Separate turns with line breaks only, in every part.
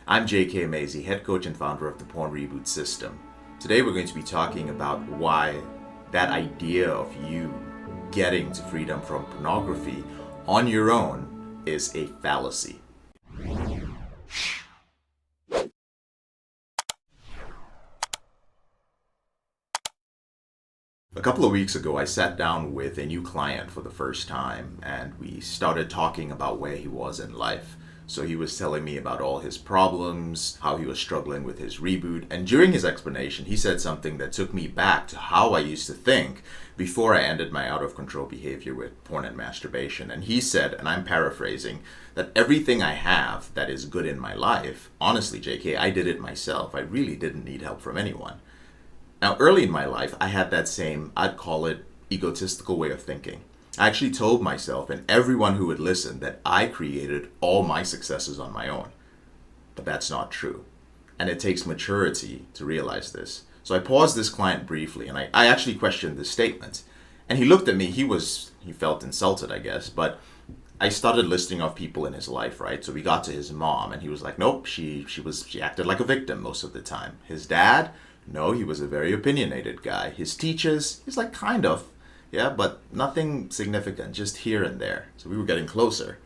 I'm JK Mazy, head coach and founder of the Porn Reboot system. Today we're going to be talking about why that idea of you getting to freedom from pornography on your own is a fallacy. A couple of weeks ago, I sat down with a new client for the first time and we started talking about where he was in life. So he was telling me about all his problems, how he was struggling with his reboot, and during his explanation, he said something that took me back to how I used to think before I ended my out of control behavior with porn and masturbation. And he said, and I'm paraphrasing, that everything I have that is good in my life, honestly, JK, I did it myself. I really didn't need help from anyone. Now, early in my life, I had that same, I'd call it, egotistical way of thinking. I actually told myself and everyone who would listen that I created all my successes on my own. But that's not true. And it takes maturity to realize this. So I paused this client briefly and I actually questioned this statement. And he looked at me, he felt insulted, I guess, but I started listing off people in his life, right? So we got to his mom and he was like, nope, she acted like a victim most of the time. His dad, no, he was a very opinionated guy. His teachers, he's like kind of, yeah, but nothing significant, just here and there. So we were getting closer.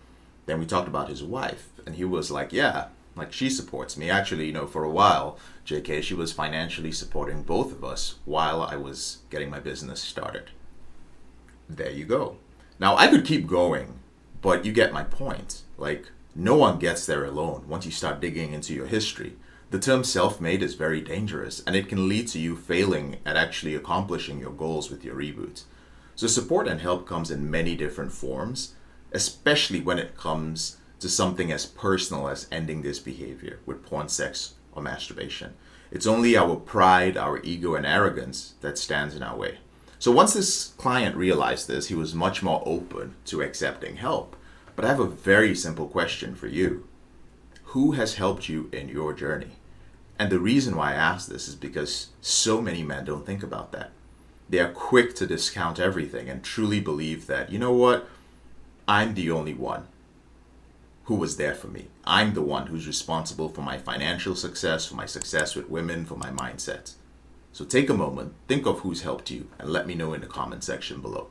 Then we talked about his wife, and he was like, yeah, like she supports me. Actually, for a while, JK, she was financially supporting both of us while I was getting my business started. There you go. Now, I could keep going, but you get my point. Like, no one gets there alone once you start digging into your history. The term self-made is very dangerous, and it can lead to you failing at actually accomplishing your goals with your reboot. So support and help comes in many different forms, especially when it comes to something as personal as ending this behavior with porn, sex, or masturbation. It's only our pride, our ego, and arrogance that stands in our way. So once this client realized this, he was much more open to accepting help. But I have a very simple question for you. Who has helped you in your journey? And the reason why I ask this is because so many men don't think about that. They are quick to discount everything and truly believe that, you know what, I'm the only one who was there for me. I'm the one who's responsible for my financial success, for my success with women, for my mindset. So take a moment, think of who's helped you, and let me know in the comment section below.